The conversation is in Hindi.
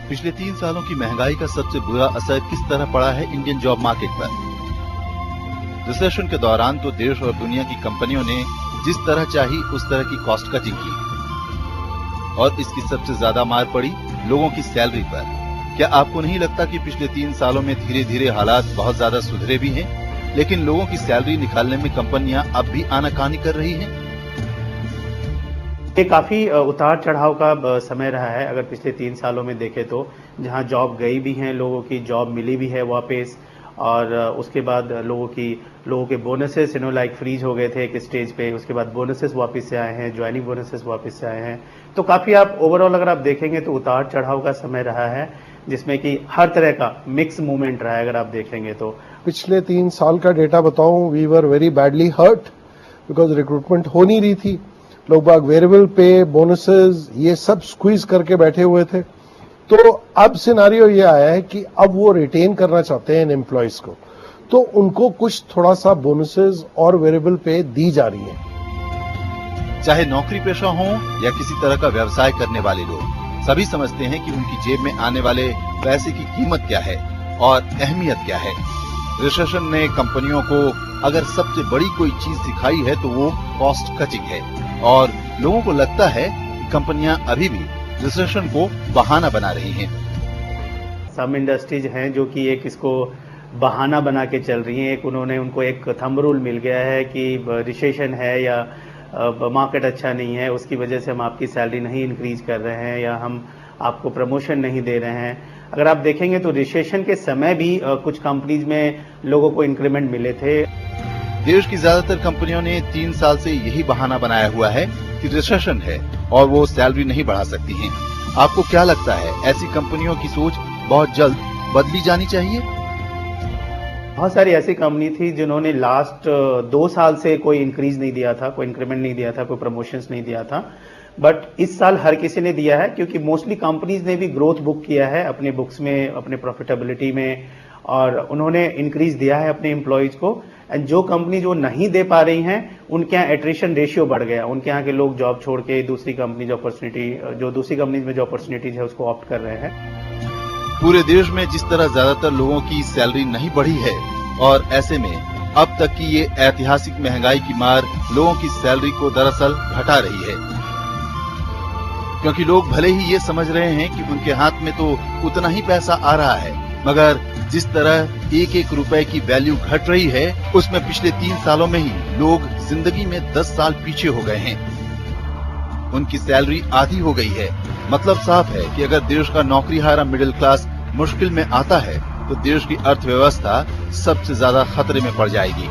पिछले 3 सालों की महंगाई का सबसे बुरा असर किस तरह पड़ा है इंडियन जॉब मार्केट पर। रिसेशन के दौरान तो देश और दुनिया की कंपनियों ने जिस तरह चाही उस तरह की कॉस्ट कटिंग की और इसकी सबसे ज्यादा मार पड़ी लोगों की सैलरी पर। क्या आपको नहीं लगता कि पिछले 3 सालों में धीरे धीरे हालात बहुत ज्यादा सुधरे भी हैं, लेकिन लोगों की सैलरी निकालने में कंपनियां अब भी आनाकानी कर रही हैं? ये काफी उतार चढ़ाव का समय रहा है। अगर पिछले 3 सालों में देखें तो जहां जॉब गई भी हैं, लोगों की जॉब मिली भी है वापस, और उसके बाद लोगों के बोनसेस लाइक फ्रीज हो गए थे एक स्टेज पे, उसके बाद बोनसेस वापस से आए हैं, ज्वाइनिंग बोनसेस वापस से आए हैं। तो काफी आप ओवरऑल अगर आप देखेंगे तो उतार चढ़ाव का समय रहा है, जिसमें कि हर तरह का मिक्स मूवमेंट रहा है। अगर आप देखेंगे तो पिछले 3 साल का डेटा बताऊं, we were very badly hurt because recruitment हो नहीं रही थी। लोग बाग वेरिएबल पे, बोनसेस, ये सब स्क्वीज करके बैठे हुए थे। तो अब सिनारियो ये आया है कि अब वो रिटेन करना चाहते हैं इन एम्प्लॉयज को, तो उनको कुछ थोड़ा सा बोनसेस और वेरिएबल पे दी जा रही है। चाहे नौकरी पेशा हो या किसी तरह का व्यवसाय करने वाले लोग, सभी समझते हैं कि उनकी जेब में आने वाले पैसे की कीमत क्या है और अहमियत क्या है। रिसेशन ने कंपनियों को अगर सबसे बड़ी कोई चीज सिखाई है तो वो कॉस्ट कटिंग है, और लोगों को लगता है कि कंपनियां अभी भी रिसेशन को बहाना बना रही हैं। सम इंडस्ट्रीज हैं जो कि एक इसको बहाना बना के चल रही हैं। उनको एक थंब रूल मिल गया है कि रिसेशन है या मार्केट अच्छा नहीं है, उसकी वजह से हम आपकी सैलरी नहीं इंक्रीज कर रहे हैं या हम आपको प्रमोशन नहीं दे रहे हैं। अगर आप देखेंगे तो रिसेशन के समय भी कुछ कंपनीज में लोगों को इंक्रीमेंट मिले थे। देश की ज्यादातर कंपनियों ने 3 साल से यही बहाना बनाया हुआ है कि रिसेशन है और वो सैलरी नहीं बढ़ा सकती हैं। आपको क्या लगता है, ऐसी कंपनियों की सोच बहुत जल्द बदली जानी चाहिए? बहुत सारी ऐसी कंपनी थी जिन्होंने लास्ट 2 साल से कोई इंक्रीज नहीं दिया था, कोई इंक्रीमेंट नहीं दिया था, कोई प्रमोशंस नहीं दिया था। बट इस साल हर किसी ने दिया है, क्योंकि मोस्टली कंपनीज ने भी ग्रोथ बुक किया है अपने बुक्स में, अपने प्रॉफिटेबिलिटी में, और उन्होंने इंक्रीज दिया है अपने एम्प्लॉयज को। एंड जो कंपनी जो नहीं दे पा रही हैं, उनके यहाँ एट्रिशन रेशियो बढ़ गया, उनके यहाँ के लोग जॉब छोड़ के दूसरी कंपनी में जो अपॉर्चुनिटीज है उसको ऑप्ट कर रहे हैं। पूरे देश में जिस तरह ज्यादातर लोगों की सैलरी नहीं बढ़ी है, और ऐसे में अब तक की ये ऐतिहासिक महंगाई की मार लोगों की सैलरी को दरअसल घटा रही है, क्योंकि लोग भले ही ये समझ रहे हैं कि उनके हाथ में तो उतना ही पैसा आ रहा है, मगर जिस तरह एक एक रुपए की वैल्यू घट रही है, उसमें पिछले 3 सालों में ही लोग जिंदगी में 10 साल पीछे हो गए हैं। उनकी सैलरी आधी हो गई है। मतलब साफ है कि अगर देश का नौकरीहारा मिडिल क्लास मुश्किल में आता है तो देश की अर्थव्यवस्था सबसे ज्यादा खतरे में पड़ जाएगी।